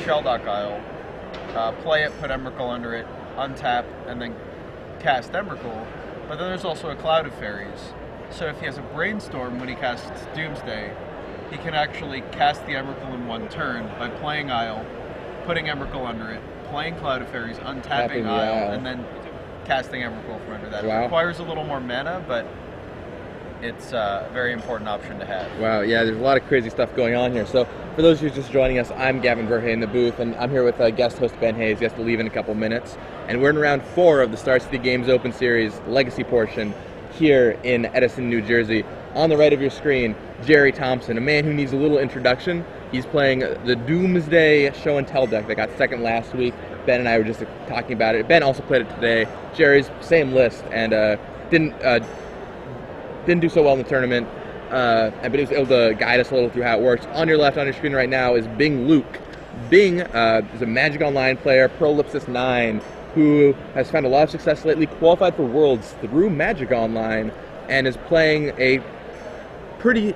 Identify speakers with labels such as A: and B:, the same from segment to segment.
A: Shelldock Isle, play it, put Emrakul under it, untap, and then cast Emrakul. But then there's also a Cloud of Fairies. So if he has a Brainstorm when he casts Doomsday, he can actually cast the Emrakul in one turn by playing Isle, putting Emrakul under it, playing Cloud of Fairies, untapping Isle, and then casting Emrakul from under that. Wow. It requires a little more mana, but it's a very important option to have.
B: Wow, yeah, there's a lot of crazy stuff going on here. So for those who are just joining us, I'm Gavin Verhey in the booth, and I'm here with guest host Ben Hayes. He has to leave in a couple minutes. And we're in round 4 of the Star City Games Open Series Legacy portion here in Edison, New Jersey. On the right of your screen, Gerry Thompson, a man who needs a little introduction. He's playing the Doomsday Show and Tell deck that got second last week. Ben and I were just talking about it. Ben also played it today. Gerry's same list, and didn't do so well in the tournament, but he was able to guide us a little through how it works. On your left, on your screen right now, is Bing Luke. Bing is a Magic Online player, Prolipsis 9, who has found a lot of success lately, qualified for Worlds through Magic Online, and is playing a pretty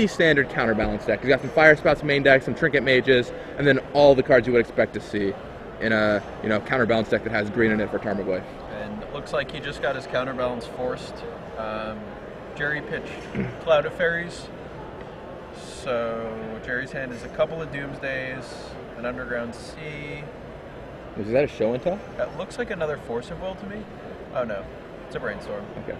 B: standard counterbalance deck. He's got some Fire Spouts main deck, some Trinket Mages, and then all the cards you would expect to see in a counterbalance deck that has green in it for Tarmogoyf.
A: And it looks like he just got his counterbalance forced. Gerry pitched Cloud of Fairies, so Gerry's hand is a couple of Doomsdays, an Underground Sea.
B: Is that a Show and Tell?
A: That looks like another Force of Will to me. Oh no, it's a Brainstorm.
B: Okay.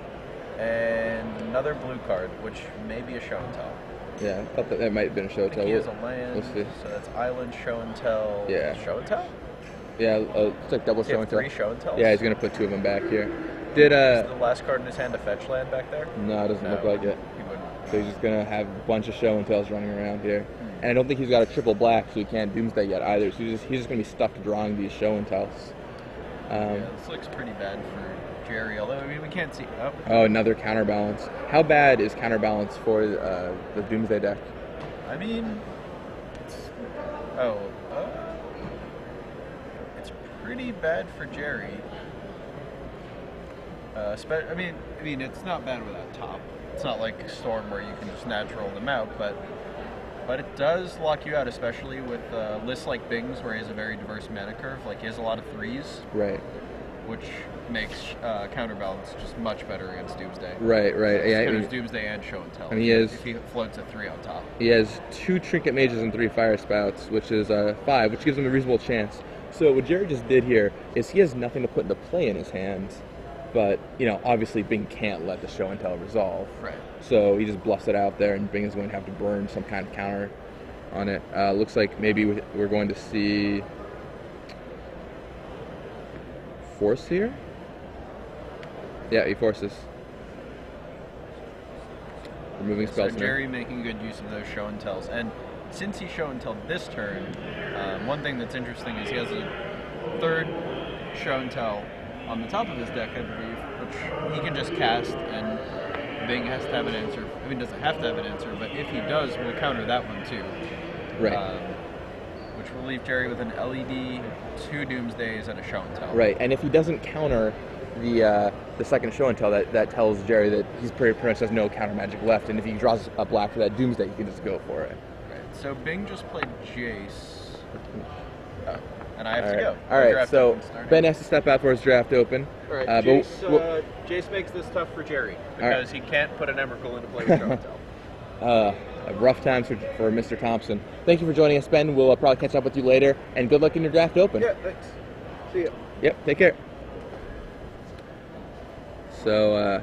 A: And another blue card, which may be a Show and Tell.
B: Yeah, I thought that might have been a Show and Tell.
A: He has a land,
B: we'll see.
A: So that's Island, Show and Tell.
B: Yeah.
A: Show and Tell?
B: Yeah, it's like double Show and Tell.
A: 3 Show and Tells?
B: Yeah, he's going to put 2 of them back here.
A: Is the last card in his hand a fetch land back there?
B: No, it doesn't look like it.
A: He wouldn't.
B: So he's just going to have a bunch of Show and Tells running around here. And I don't think he's got a triple black, so he can't Doomsday yet either. So he's just going to be stuck drawing these Show and Tells.
A: Yeah, this looks pretty bad for Gerry, although I mean, we can't see.
B: Oh, another counterbalance. How bad is counterbalance for the Doomsday deck?
A: I mean, it's pretty bad for Gerry. I mean, it's not bad without top. It's not like Storm where you can just natural them out, but it does lock you out, especially with lists like Bing's where he has a very diverse mana curve. Like he has a lot of 3s,
B: right?
A: Which makes counterbalance just much better against Doomsday.
B: Right. Yeah,
A: there's Doomsday and Show and Tell.
B: And
A: if he floats a 3 on top.
B: He has 2 Trinket Mages and 3 Fire Spouts, which is 5, which gives him a reasonable chance. So what Gerry just did here is he has nothing to put into play in his hands, but obviously Bing can't let the Show and Tell resolve.
A: Right.
B: So he just bluffs it out there, and Bing is going to have to burn some kind of counter on it. Looks like maybe we're going to see Force here. Yeah, he forces. Removing spells.
A: So Gerry making good use of those Show and Tells, and since he Show and Tell this turn, one thing that's interesting is he has a 3rd Show and Tell on the top of his deck, I believe, which he can just cast, and Bing has to have an answer. I mean, doesn't have to have an answer, but if he does, we'll counter that one too.
B: Right.
A: Which will leave Gerry with an LED, 2 Doomsdays, and a Show and Tell.
B: Right, and if he doesn't counter the second Show and Tell, that tells Gerry that he's pretty much has no counter magic left, and if he draws a black for that Doomsday, he can just go for it.
A: Right. So Bing just played Jace. And I have to go.
B: All right, so Ben has to step out for his draft open.
A: All right, Jace makes this tough for Gerry because he can't put an Emrakul into play with Show and Tell.
B: Rough times for Mr. Thompson. Thank you for joining us, Ben. We'll probably catch up with you later, and good luck in your draft open.
A: Yeah, thanks. See ya.
B: Yep, take care. So,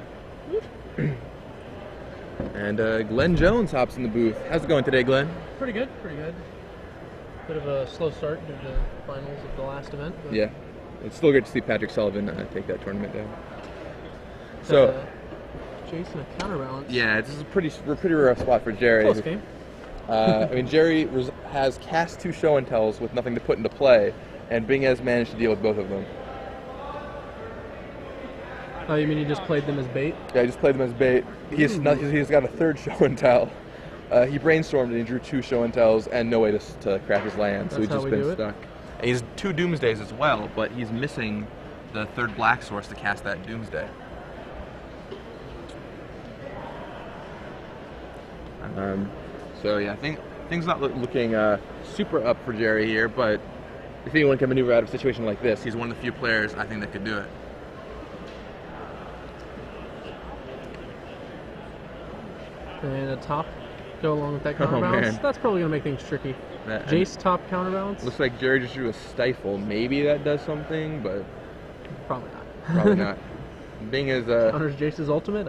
B: and Glenn Jones hops in the booth. How's it going today, Glenn?
C: Pretty good. Bit of a slow start due to the finals of the last event. But
B: yeah, it's still good to see Patrick Sullivan take that tournament down. So,
C: Jason, a counterbalance.
B: Yeah, this is a pretty rough spot for Gerry.
C: Close game.
B: I mean, Gerry has cast 2 Show and Tells with nothing to put into play, and Bing has managed to deal with both of them.
C: Oh, you mean he just played them as bait?
B: Yeah, he just played them as bait. He's got a 3rd Show and Tell. He brainstormed and he drew 2 Show and Tells and no way to crack his land, so he's just been stuck. And he's 2 Doomsdays as well, but he's missing the 3rd black source to cast that Doomsday. So yeah, I think things not looking super up for Gerry here, but if anyone can maneuver out of a situation like this, he's one of the few players I think that could do it.
C: And a top go along with that counterbalance.
B: Man.
C: That's probably going to make things tricky. Jace top counterbalance?
B: Looks like Gerry just drew a stifle. Maybe that does something, but
C: Probably not.
B: probably not. Bing is
C: Counters Jace's ultimate?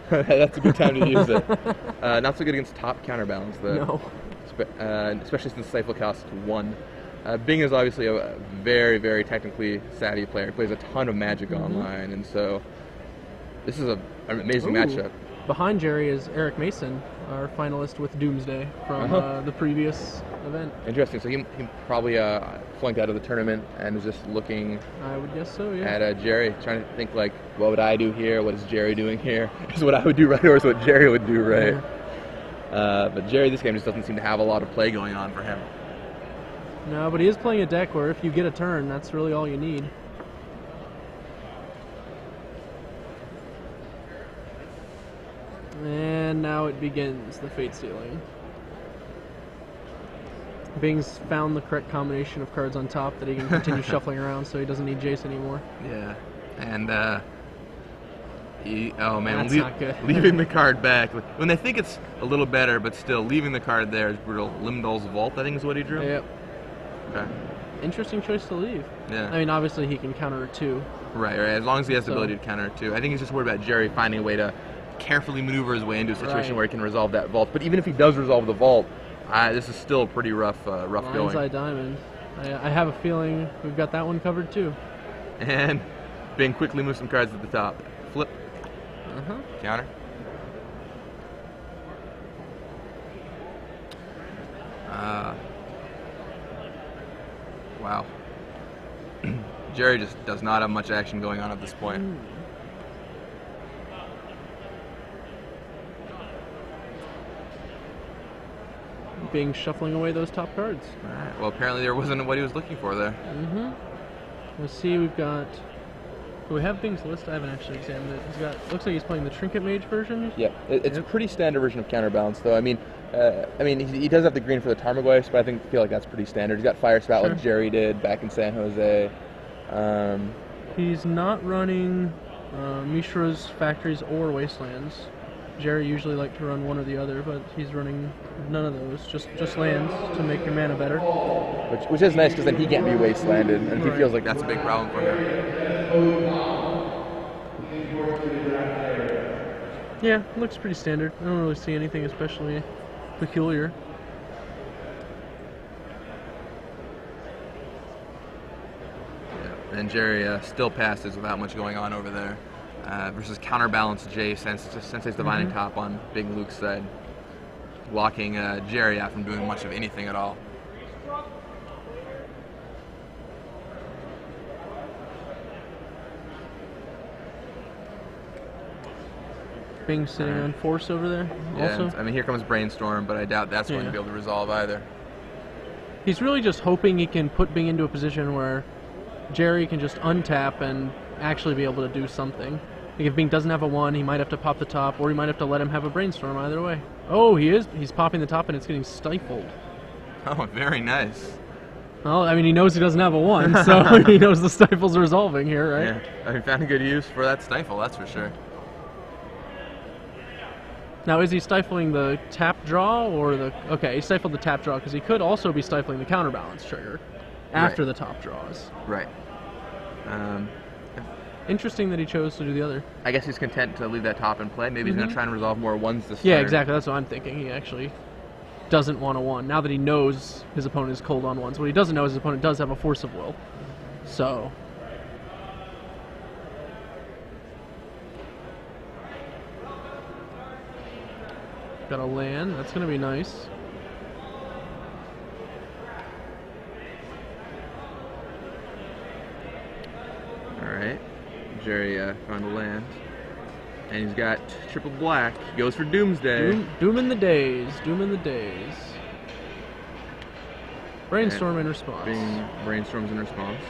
B: that's a good time to use it. Not so good against top counterbalance though.
C: No.
B: Especially since stifle costs 1. Bing is obviously a very, very technically savvy player. He plays a ton of Magic online, and so this is an amazing matchup.
C: Behind Gerry is Eric Mason, our finalist with Doomsday from the previous event.
B: Interesting. So he probably flunked out of the tournament and is just looking.
C: I would guess so, yeah.
B: At Gerry, trying to think like, what would I do here? What is Gerry doing here? Is what I would do right, or is what Gerry would do right? But Gerry, this game just doesn't seem to have a lot of play going on for him.
C: No, but he is playing a deck where if you get a turn, that's really all you need. And now it begins, the fate stealing. Bing's found the correct combination of cards on top that he can continue shuffling around, so he doesn't need Jace anymore.
B: Yeah, and oh man,
C: That's not good.
B: Leaving the card back when they think it's a little better, but still leaving the card there is brutal. Limdol's Vault, I think, is what he drew.
C: Yep.
B: Okay.
C: Interesting choice to leave.
B: Yeah.
C: I mean, obviously he can counter it too.
B: Right. As long as he has the ability to counter it too. I think he's just worried about Gerry finding a way to carefully maneuver his way into a situation where he can resolve that vault. But even if he does resolve the vault, this is still pretty rough going.
C: Eye Diamond. I have a feeling we've got that one covered too.
B: And Bing quickly moves some cards at the top. Flip. Counter. Wow. Gerry just does not have much action going on at this point.
C: Bing shuffling away those top cards.
B: Alright, well apparently there wasn't what he was looking for there.
C: Let's see, we've got... Do we have Bing's list? I haven't actually examined it. Looks like he's playing the Trinket Mage version.
B: Yeah, it's a pretty standard version of Counterbalance though. I mean, he does have the green for the Tarmogoyfs, but I feel like that's pretty standard. He's got Fire Spout like Gerry did back in San Jose.
C: He's not running Mishra's Factories or Wastelands. Gerry usually liked to run one or the other, but he's running none of those, just lands to make your mana better.
B: Which is nice, because then he can't be wastelanded, and he feels like that's a big problem for him.
C: Yeah, looks pretty standard. I don't really see anything especially peculiar.
B: Yeah, and Gerry still passes without much going on over there. Versus Counterbalance Jace, Sensei's Divining Top on Big Luke's side, blocking Gerry out from doing much of anything at all.
C: Bing sitting on Force over there.
B: Yeah,
C: also.
B: I mean, here comes Brainstorm, but I doubt that's going to be able to resolve either.
C: He's really just hoping he can put Bing into a position where Gerry can just untap and actually be able to do something. Like if Bing doesn't have a 1, he might have to pop the top, or he might have to let him have a Brainstorm, either way. Oh, he's popping the top and it's getting stifled.
B: Oh, very nice.
C: Well, I mean, he knows he doesn't have a 1, so he knows the stifle's resolving here, right?
B: Yeah, I mean, found a good use for that stifle, that's for sure.
C: Now, is he stifling the tap draw, or the... Okay, he stifled the tap draw, because he could also be stifling the Counterbalance trigger after the top draws.
B: Right.
C: Interesting that he chose to do the other.
B: I guess he's content to leave that top in play. Maybe he's going to try and resolve more 1s this turn.
C: Yeah, exactly. That's what I'm thinking. He actually doesn't want a 1. Now that he knows his opponent is cold on 1s. What he doesn't know is his opponent does have a Force of Will. So... Got a land. That's going to be nice.
B: Alright. Gerry found a land. And he's got triple black. He goes for Doomsday.
C: Doom in the days. Doom in the days. Brainstorm in response.
B: Bing brainstorms in response.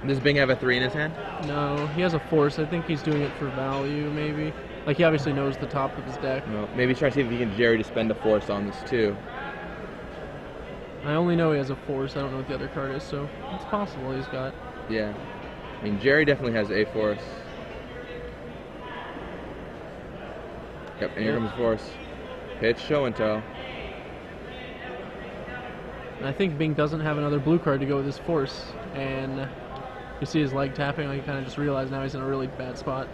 B: Does Bing have a 3 in his hand?
C: No, he has a force. I think he's doing it for value, maybe. Like, he obviously knows the top of his deck.
B: No, maybe he's trying to see if he can Gerry to spend a force on this too.
C: I only know he has a force. I don't know what the other card is, so it's possible he's got.
B: Yeah. I mean, Gerry definitely has a force. Yep, and here comes force. Pitch, show and tell.
C: And I think Bing doesn't have another blue card to go with his force, and you see his leg tapping, like, he kind of just realized now he's in a really bad spot.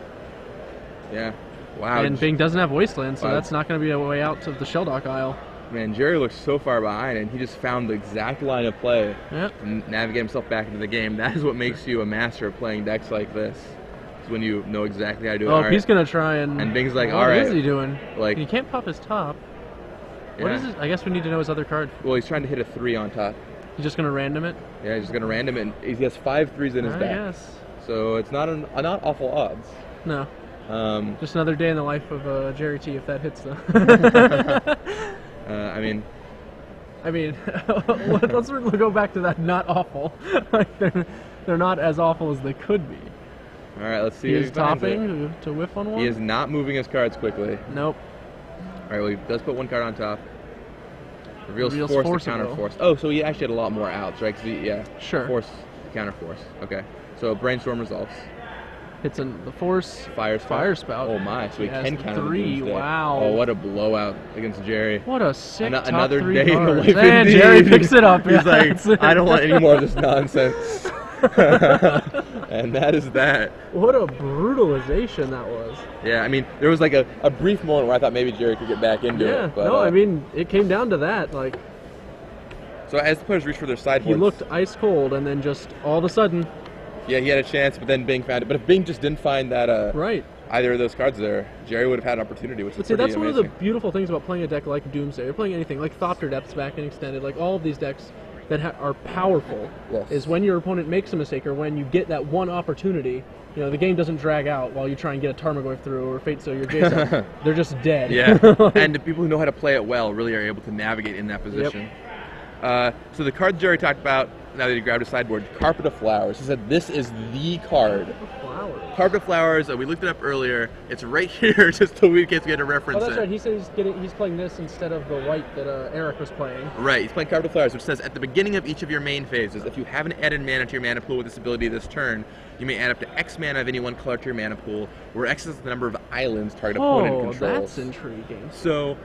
B: Yeah. Wow.
C: And Bing doesn't have Wasteland, so that's not going to be a way out to the Shelldock aisle.
B: Man, Gerry looks so far behind, and he just found the exact line of play
C: Yep.
B: and navigate himself back into the game. That is what makes you a master of playing decks like this. Is when you know exactly how to do it.
C: Oh, he's going to try and...
B: And Bing's like,
C: what
B: all right.
C: is he doing?
B: Like,
C: he can't pop his top. What is it? I guess we need to know his other card.
B: Well, he's trying to hit a 3 on top.
C: He's just going to random it?
B: Yeah, he's just going to random it. And he has 5 3s in his deck.
C: Yes.
B: So it's not not awful odds.
C: No. Just another day in the life of Gerry T, if that hits, though.
B: I mean,
C: let's go back to that. Not awful. Like they're not as awful as they could be.
B: All right, let's see.
C: He is topping to whiff on one.
B: He is not moving his cards quickly.
C: Nope.
B: All right, well, he does put one card on top. Reveals
C: force
B: to counter force. Oh, so he actually had a lot more outs, right? Yeah.
C: Sure.
B: Force to counter force. Okay. So brainstorm results.
C: Hits in the force.
B: Fire spout. Oh my! So he can counter
C: 3. Wow.
B: Oh, what a blowout against Gerry.
C: What a sick top
B: another
C: 3
B: day
C: cards.
B: in the life.
C: And
B: indeed.
C: Gerry picks it up.
B: He's like, I don't want any more of this nonsense. And that is that.
C: What a brutalization that was.
B: Yeah, I mean, there was like a brief moment where I thought maybe Gerry could get back into it. But,
C: no, I mean, it came down to that. Like,
B: so as the players reached for their sideboards,
C: he looked ice cold, and then just all of a sudden,
B: yeah, he had a chance, but then Bing found it. But if Bing just didn't find that
C: right,
B: either of those cards there, Gerry would have had an opportunity, which is
C: see, that's
B: amazing.
C: one of the beautiful things about playing a deck like Doomsday, or playing anything like Thopter Depths back and Extended, like all of these decks that are powerful.
B: Yes.
C: Is when your opponent makes a mistake, or when you get that one opportunity. You know, the game doesn't drag out while you try and get a Tarmogoyf through or Fate Seal your Jason. They're just dead.
B: Yeah, and the people who know how to play it well really are able to navigate in that position. Yep. So the card Gerry talked about, now that he grabbed his sideboard, Carpet of Flowers. He said this is the card. Carpet of Flowers, we looked it up earlier. It's right here, just so we can get a reference.
C: Oh, that's right. He said he's playing this instead of the white that Eric was playing.
B: Right, he's playing Carpet of Flowers, which says at the beginning of each of your main phases, if you haven't added mana to your mana pool with this ability this turn, you may add up to X mana of any one color to your mana pool, where X is the number of islands target opponent controls.
C: Oh, that's intriguing.
B: So,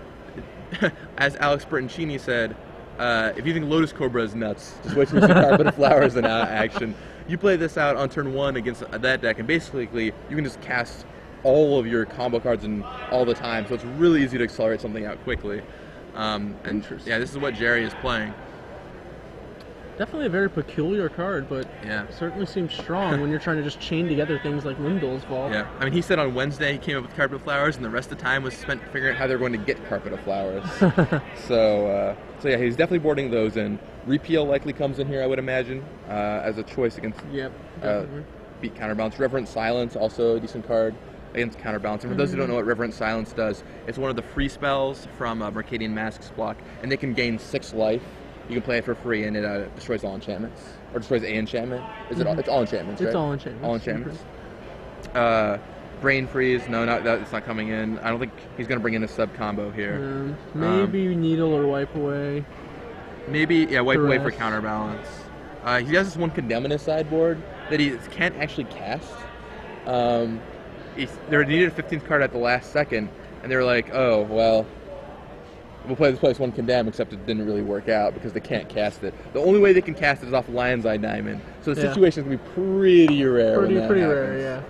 B: as Alex Bertoncini said, if you think Lotus Cobra is nuts, just wait till you see Carpet of Flowers in action. You play this out on turn 1 against that deck, and basically you can just cast all of your combo cards in all the time, so it's really easy to accelerate something out quickly. And yeah, this is what Gerry is playing.
C: Definitely a very peculiar card, but
B: yeah,
C: certainly seems strong when you're trying to just chain together things like Lindell's Vault.
B: Yeah, I mean, he said on Wednesday he came up with Carpet of Flowers, and the rest of the time was spent figuring out how they're going to get Carpet of Flowers. So yeah, he's definitely boarding those in. Repeal likely comes in here, I would imagine, as a choice against beat Counterbalance. Reverent Silence, also a decent card against Counterbalance. And for those who don't know what Reverent Silence does, it's one of the free spells from Mercadian Masks block, and they can gain 6 life. You can play it for free, and it destroys all enchantments. Or destroys a enchantment. Is it all? It's all enchantments, right?
C: It's all enchantments.
B: All enchantments. Brain Freeze, no, it's not coming in. I don't think he's going to bring in a sub-combo here.
C: Maybe Needle or Wipe Away.
B: Maybe, yeah, Wipe Away for Counterbalance. He has this one Condemn in his sideboard that he can't actually cast. They needed a 15th card at the last second, and they were like, oh, well, we'll play this one Condemn, except it didn't really work out because they can't cast it. The only way they can cast it is off Lion's Eye Diamond. So the situation is going to be pretty rare. Pretty
C: rare, yeah.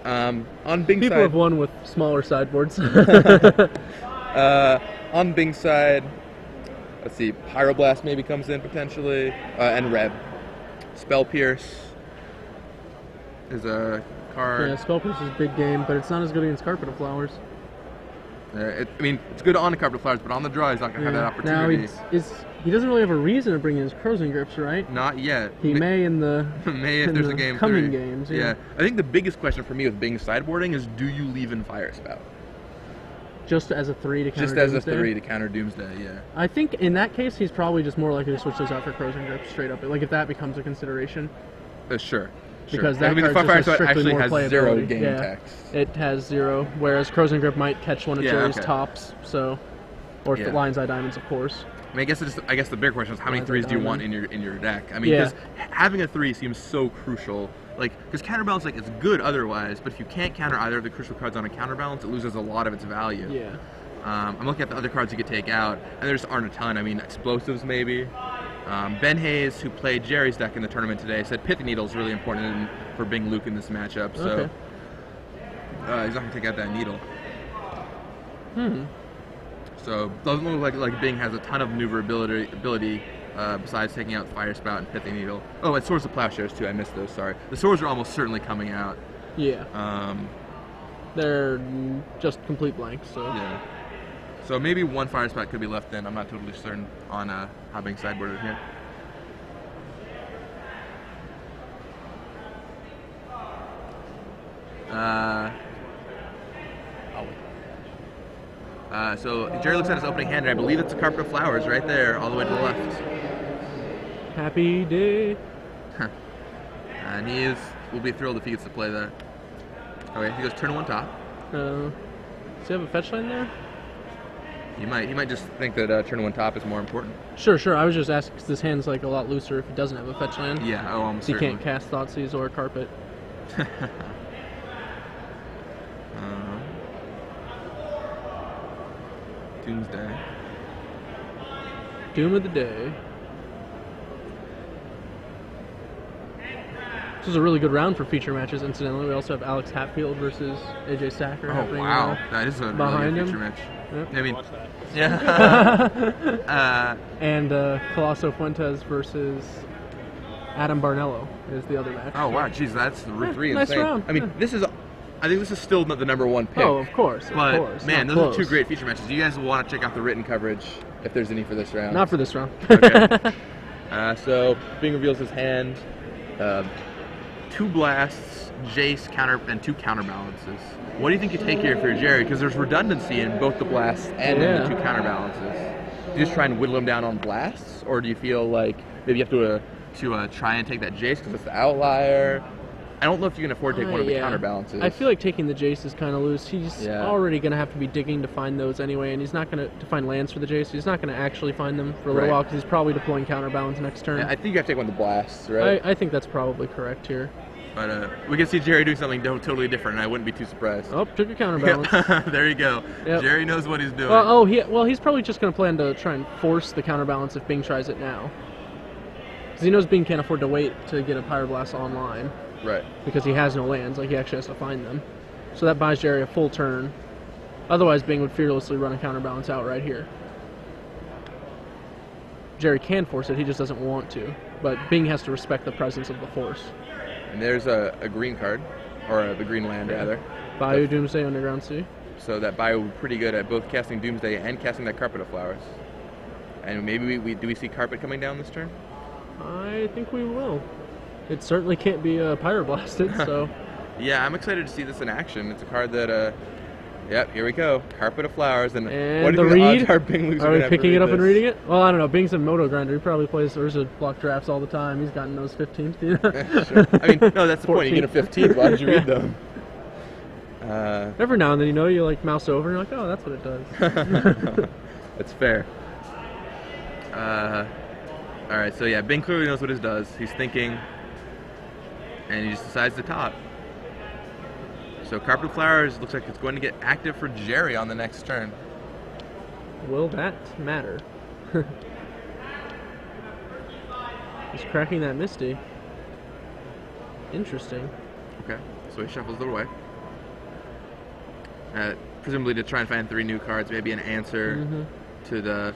B: On Bing's
C: People
B: side,
C: have won with smaller sideboards.
B: On Bing's side, let's see, Pyroblast maybe comes in potentially, and Reb. Spell Pierce is a card.
C: Yeah, Spell Pierce is a big game, but it's not as good against Carpet of Flowers.
B: I mean, it's good on the Carpet of Flowers, but on the draw, he's not going to have that opportunity.
C: Now, he doesn't really have a reason to bring in his Crows Grips, right?
B: Not yet.
C: He may in the
B: may if there's a game
C: coming
B: 3.
C: games.
B: Yeah, I think the biggest question for me with Bing sideboarding is, do you leave in Fire Spout?
C: Just as a 3 to counter
B: Just
C: Doomsday?
B: as a 3 to counter Doomsday, yeah.
C: I think in that case, he's probably just more likely to switch those out for Crows and Grips straight up. Like, if that becomes a consideration.
B: Sure.
C: because
B: Sure.
C: that
B: I mean, the
C: card
B: Fire
C: just has
B: Spot
C: strictly
B: actually
C: more
B: has 0
C: playability.
B: game
C: Yeah.
B: text.
C: It has 0, whereas Crows and Grip might catch one of
B: Yeah,
C: Jerry's
B: okay.
C: tops. So, or
B: Yeah.
C: Lion's Eye Diamonds, of course.
B: I mean, I guess the big question is how many
C: Lion's
B: threes
C: Eye
B: do you
C: Diamond.
B: want in your deck? I mean,
C: Yeah.
B: because having a 3 seems so crucial. Like, because counterbalance, like, it's good otherwise, but if you can't counter either of the crucial cards on a counterbalance, it loses a lot of its value.
C: Yeah.
B: I'm looking at the other cards you could take out, and there just aren't a ton. I mean, explosives maybe. Ben Hayes, who played Jerry's deck in the tournament today, said Pithy Needle is really important for Bing Luke in this matchup. So
C: Okay.
B: he's not gonna take out that needle.
C: Hmm.
B: So doesn't look like Bing has a ton of maneuverability besides taking out Fire Spout and Pithy Needle. Oh, and Swords of Plowshares too. I missed those. Sorry. The swords are almost certainly coming out.
C: Yeah.
B: Um,
C: They're just complete blanks. So.
B: yeah. So maybe one Fire Spout could be left in. I'm not totally certain on how Bing sideboarded here. So Jerry looks at his opening hand, and I believe it's a Carpet of Flowers right there, all the way to the left.
C: Happy day.
B: And will be thrilled if he gets to play that. Okay, he goes turn 1 top.
C: Does he have a fetch line there?
B: He might just think that turn 1 top is more important.
C: Sure. I was just asking because this hand's like a lot looser if he doesn't have a fetch land.
B: Yeah, almost
C: He
B: certainly.
C: can't cast Thoughtseize or Carpet.
B: Doomsday.
C: Doom of the day. This is a really good round for feature matches. Incidentally, we also have Alex Hatfield versus AJ Stacker
B: Oh
C: happening.
B: wow, that is a
C: behind
B: really good
C: him.
B: feature match.
C: Yep.
B: I mean, yeah.
C: And Colosso Fuentes versus Adam Barnello is the other match.
B: Oh wow, geez, that's three
C: nice
B: insane.
C: round.
B: I mean, I think this is still not the #1 pick.
C: Oh, of course.
B: But man,
C: Not
B: those
C: close.
B: are 2 great feature matches. You guys will want to check out the written coverage if there's any for this round.
C: Not for this round.
B: Okay. So Bing reveals his hand. 2 blasts, Jace, and 2 counterbalances. What do you think you take here for Jerry? Because there's redundancy in both the blasts and in the 2 counterbalances. Do you just try and whittle them down on blasts, or do you feel like maybe you have to try and take that Jace because it's the outlier? I don't know if you can afford to take one of the counterbalances.
C: I feel like taking the Jace is kind of loose. He's already going to have to be digging to find those anyway, and he's not going to find lands for the Jace. He's not going to actually find them for a little while because he's probably deploying counterbalance next turn.
B: Yeah, I think you have to take one of the blasts, right?
C: I think that's probably correct here.
B: But we can see Jerry doing something totally different, and I wouldn't be too surprised.
C: Oh, took your counterbalance.
B: There you go.
C: Yep.
B: Jerry knows what he's doing.
C: Well, he's probably just going to plan to try and force the counterbalance if Bing tries it now. Because he knows Bing can't afford to wait to get a Pyroblast online.
B: Right.
C: Because he has no lands, like he actually has to find them. So that buys Jerry a full turn. Otherwise, Bing would fearlessly run a counterbalance out right here. Jerry can force it, he just doesn't want to. But Bing has to respect the presence of the force.
B: And there's a green card, or the green land rather.
C: Bayou Doomsday Underground Sea.
B: So that Bayou would be pretty good at both casting Doomsday and casting that Carpet of Flowers. And maybe do we see Carpet coming down this turn?
C: I think we will. It certainly can't be Pyroblasted, so...
B: Yeah, I'm excited to see this in action. It's a card that, yep, here we go. Carpet of Flowers. And what
C: the
B: do
C: read?
B: the odds are Bing Luke's
C: Are we
B: gonna have to
C: picking it up and
B: this?
C: reading it? Well, I don't know. Bing's a Moto Grinder. He probably plays Urza block drafts all the time. He's gotten those 15th. You know?
B: Sure. I mean, no, that's the point. You get a 15th. Why did you read them?
C: Every now and then, you like mouse over and you're like, oh, that's what it does.
B: That's fair. All right, so yeah, Bing clearly knows what it does. He's thinking, and he just decides to top. So Carpet of Flowers looks like it's going to get active for Jerry on the next turn.
C: Will that matter? He's cracking that Misty. Interesting.
B: Okay, so he shuffles it away. Presumably to try and find 3 new cards, maybe an answer to the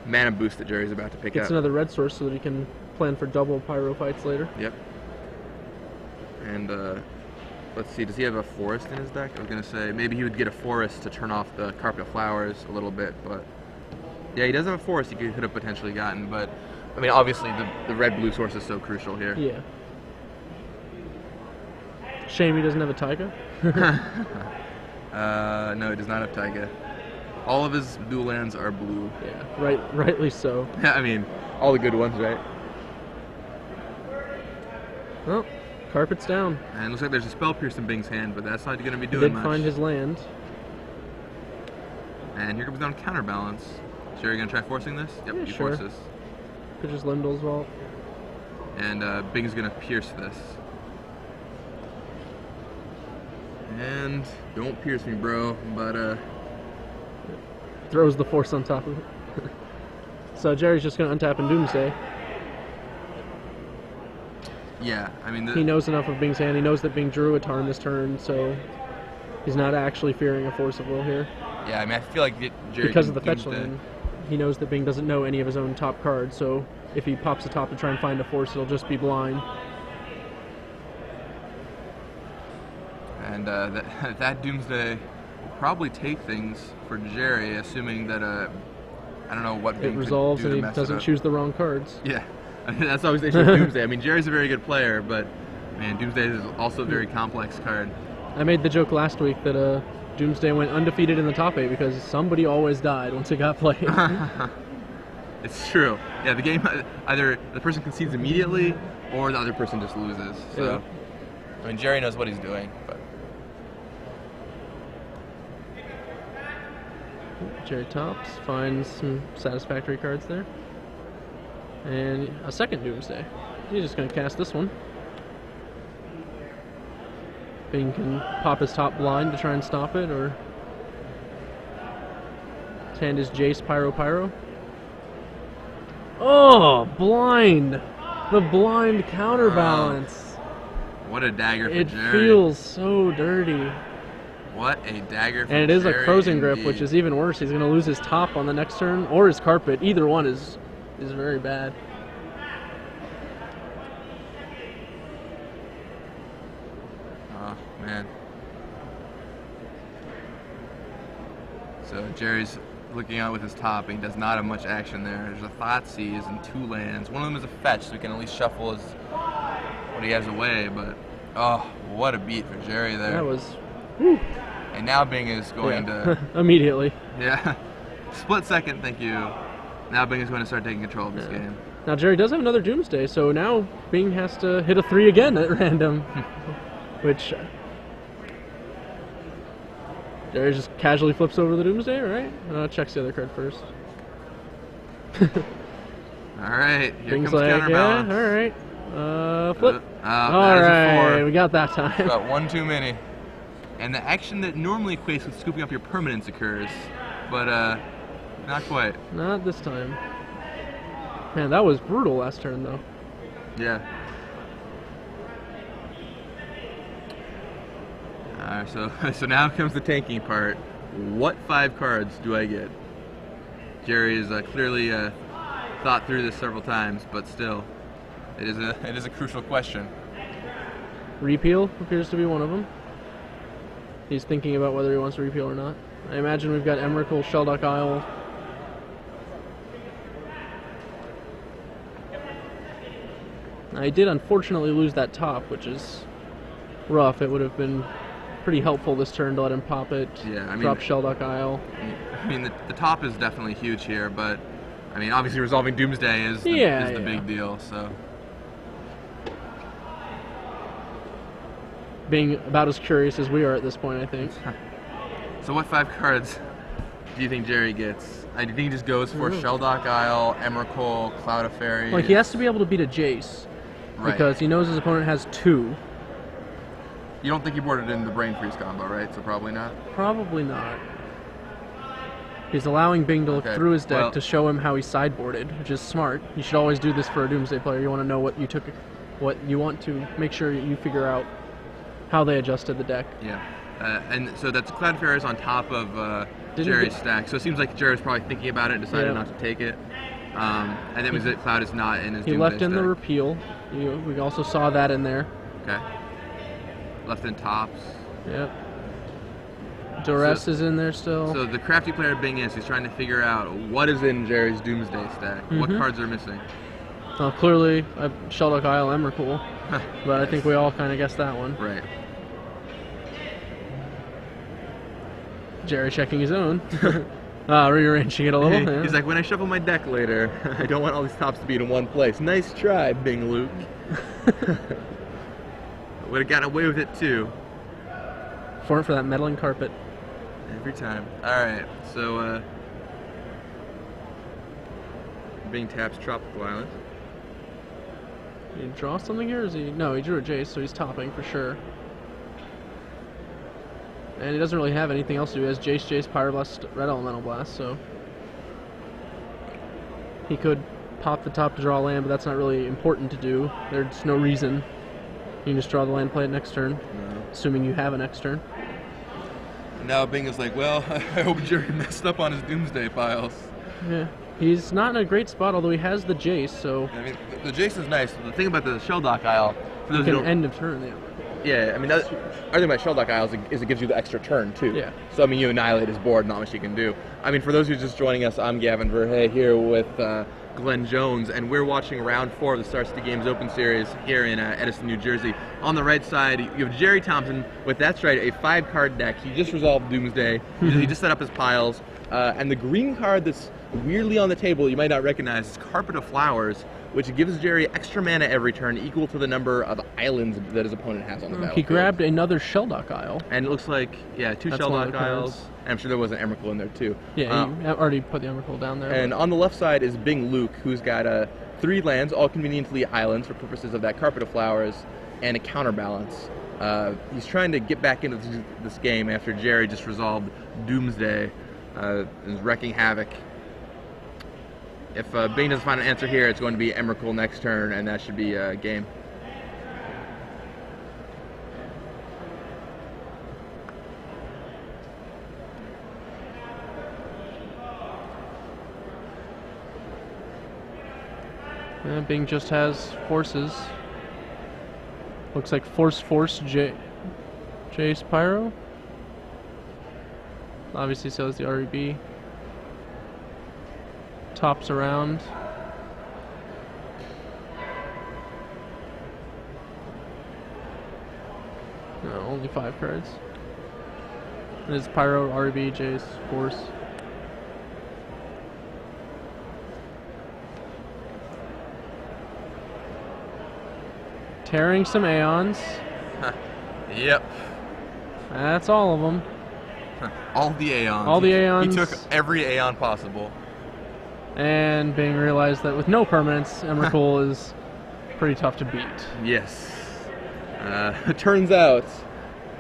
B: mana boost that Jerry's about to pick
C: Gets
B: up.
C: another red source so that he can plan for double pyro fights later.
B: Yep. And let's see, does he have a forest in his deck? I was going to say maybe he would get a forest to turn off the Carpet of Flowers a little bit, but yeah, he does have a forest he could have potentially gotten, but I mean, obviously the red-blue source is so crucial here.
C: Yeah. Shame he doesn't have a Taiga.
B: No, he does not have Taiga. All of his dual lands are blue.
C: Yeah, rightly so.
B: I mean, all the good ones, right?
C: Well, carpet's down.
B: And it looks like there's a Spell Pierce in Bing's hand, but that's not going to be
C: He
B: doing
C: did
B: much.
C: find his land.
B: And here comes down Counterbalance. Gerry going to try forcing this? Yep,
C: Yeah,
B: he
C: sure.
B: forces.
C: Pitches Limdol's Vault.
B: And Bing's going to pierce this. And don't pierce me, bro, but
C: Throws the force on top of it. So Jerry's just going to untap and Doomsday.
B: yeah, I mean...
C: He knows enough of Bing's hand. He knows that Bing drew a Tarn this turn, so he's not actually fearing a Force of Will here.
B: Yeah, I mean, I feel like Gerry
C: Because
B: can
C: of the fetch
B: Doomsday.
C: land, he knows that Bing doesn't know any of his own top cards, so if he pops the top to try and find a Force, it'll just be blind.
B: And that Doomsday will probably take things for Gerry, assuming that, I don't know what
C: It
B: Bing could
C: resolves
B: do
C: and
B: to
C: he
B: mess
C: doesn't
B: it up.
C: choose the wrong cards.
B: Yeah, that's always the issue with Doomsday. I mean, Jerry's a very good player, but, man, Doomsday is also a very complex card.
C: I made the joke last week that Doomsday went undefeated in the top 8 because somebody always died once it got played.
B: It's true. Yeah, the game, either the person concedes immediately or the other person just loses. So,
C: Yeah.
B: I mean, Gerry knows what he's doing, but...
C: Gerry tops, finds some satisfactory cards there. And a second Doomsday. He's just going to cast this one. Bing can pop his top blind to try and stop it, or his hand is Jace Pyro. Oh, blind! The blind counterbalance.
B: What a dagger for
C: It
B: Gerry.
C: feels so dirty.
B: What a dagger for
C: And it is a
B: Gerry
C: Crozen Grip,
B: indeed.
C: which is even worse. He's going to lose his top on the next turn, or his carpet. Either one is very bad.
B: Oh, man. So Jerry's looking out with his top, and he does not have much action there. There's a Thoughtseize and 2 lands. One of them is a fetch, so he can at least shuffle what he has away, but oh, what a beat for Gerry there.
C: That was... Whew.
B: And now Bing is going to...
C: Immediately.
B: Yeah. Split second, thank you. Now Bing is going to start taking control of this game.
C: Now Gerry does have another Doomsday, so now Bing has to hit a 3 again at random. Which... Gerry just casually flips over the Doomsday, right? Checks the other card first.
B: Alright, here
C: Bing's
B: comes
C: like,
B: Counterbalance.
C: yeah, alright. Flip.
B: That is a 4.
C: Alright, we got that time.
B: Got one too many. And the action that normally equates with scooping up your permanence occurs, but not quite.
C: Not this time. Man, that was brutal last turn, though.
B: Yeah. So now comes the tanking part. What 5 cards do I get? Gerry has clearly thought through this several times, but still, it is a crucial question.
C: Repeal appears to be one of them. He's thinking about whether he wants to repeal or not. I imagine we've got Emrakul, Sheldock Isle. I did unfortunately lose that top, which is rough. It would have been pretty helpful this turn to let him pop it,
B: Yeah, I mean,
C: drop Sheldock Isle.
B: I mean, the top is definitely huge here, but I mean, obviously resolving Doomsday is the big deal. So
C: Being about as curious as we are at this point, I think.
B: So what 5 cards do you think Gerry gets? Do you think he just goes for Sheldock Isle, Emrakul, Cloud of Fairies?
C: Like, he has to be able to beat a Jace,
B: Right.
C: because he knows his opponent has 2.
B: You don't think he boarded in the Brain Freeze combo, right? So probably not.
C: Probably not. He's allowing Bing to look
B: Okay,
C: through his deck
B: well-
C: to show him how he sideboarded, which is smart. You should always do this for a Doomsday player. You want to know what you took, what you want to make sure you figure out how they adjusted the deck.
B: Yeah. And so that's Cloud of Fairies on top of
C: Didn't
B: Jerry's
C: he-
B: stack. So it seems like Gerry was probably thinking about it and decided
C: Yeah.
B: not to take it. And that means that Cloud is not in his
C: He
B: Doomsday
C: left in the
B: stack.
C: repeal. We also saw that in there.
B: Okay. Left in tops.
C: Yep. Duress
B: So-
C: is in there still.
B: So the crafty player Bing is, he's trying to figure out what is in Jerry's Doomsday stack. What cards are missing?
C: Clearly, Sheldock Isle, Emrakul, but I think we all kind of guessed that one.
B: Right.
C: Gerry checking his own. Rearranging it a little. Yeah.
B: He's like, when I shuffle my deck later, I don't want all these tops to be in one place. Nice try, Bing Luke. Would have gotten away with it too.
C: For that meddling carpet.
B: Every time. Alright, so Bing taps Tropical Island.
C: Did he draw something here? Or is he? No, he drew a Jace, so he's topping for sure. And he doesn't really have anything else to do. He has Jace, Jace, Pyroblast, Red Elemental Blast, so he could pop the top to draw a land, but that's not really important to do. There's no reason. You can just draw the land, play it next turn, assuming you have a next turn.
B: And now Bing is like, well, I hope Gerry messed up on his Doomsday piles.
C: Yeah, he's not in a great spot, although he has the Jace, so...
B: I mean, the Jace is nice. The thing about the Shelldock Isle... For those
C: you
B: who
C: can
B: don't,
C: end of turn, yeah.
B: Yeah, I mean, other thing about Shelldock Isles is it gives you the extra turn, too.
C: Yeah.
B: So, I mean, you annihilate his board, not much you can do. I mean, for those who are just joining us, I'm Gavin Verhey here with Glenn Jones, and we're watching round 4 of the Star City Games Open Series here in Edison, New Jersey. On the right side, you have Gerry Thompson with, that's right, a 5-card deck. He just resolved Doomsday. He just set up his piles. And the green card that's weirdly on the table you might not recognize is Carpet of Flowers, which gives Gerry extra mana every turn equal to the number of islands that his opponent has on the battlefield.
C: He grabbed another Shelldock Isle.
B: And it looks like, yeah, 2 Shelldock Isles. And I'm sure there was an Emrakul in there too.
C: Yeah, you already put the Emrakul down there.
B: And on the left side is Bing Luke, who's got 3 lands, all conveniently islands for purposes of that Carpet of Flowers, and a counterbalance. He's trying to get back into this game after Gerry just resolved Doomsday and is wrecking havoc. If Bing doesn't find an answer here, it's going to be Emrakul next turn, and that should be a game.
C: Bing just has forces. Looks like Force, Jace, Pyro. Obviously, so is the REB. Tops around. No, only 5 cards. And it's Pyro, REB, Jace, Force. Tearing some Aeons.
B: Yep.
C: That's all of them.
B: All the Aeons.
C: All the Aeons.
B: He took every Aeon possible.
C: And Bing realized that with no permanents, Emrakul is pretty tough to beat.
B: Yes. It turns out,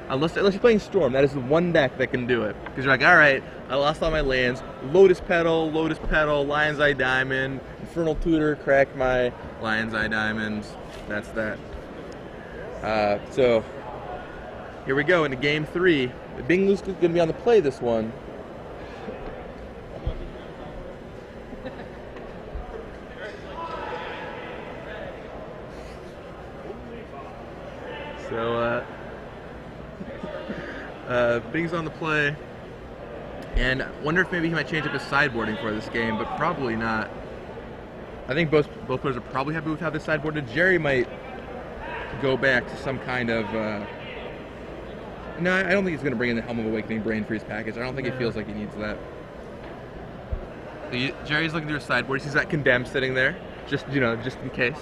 B: unless you're playing Storm, that is the one deck that can do it. Because you're like, alright, I lost all my lands. Lotus Petal, Lion's Eye Diamond, Infernal Tutor, cracked my Lion's Eye Diamond. That's that. So, here we go into game 3. Bing Luke's going to be on the play this one. So, Bing's on the play, and I wonder if maybe he might change up his sideboarding for this game, but probably not. I think both players are probably happy with how this sideboarded. Gerry might go back to some kind of... No, I don't think he's going to bring in the Helm of Awakening Brain Freeze package. I don't think he feels like he needs that. So Jerry's looking through his sideboard. He sees that Condemn sitting there, just in case.